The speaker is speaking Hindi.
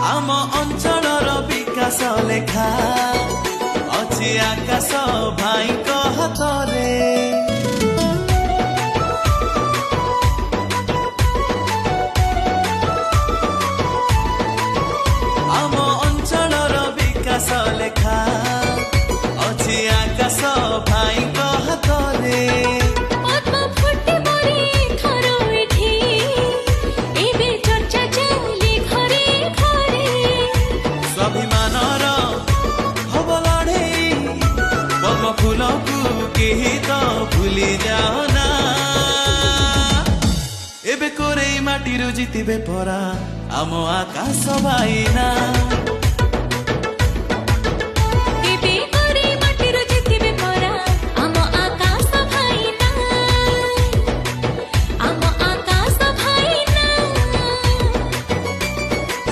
आम अंचलर विकास लेखा अछि आकाश भाई हाथरे आम अंचलर विकास लेखा अछि आकाश भाई हाथरे स्वाभिमानर हब लड़े पद्म फूल को केही तो भूली जाओ ना एबे कोरे माटी जीतिबे परा आम आकाश भाई ना।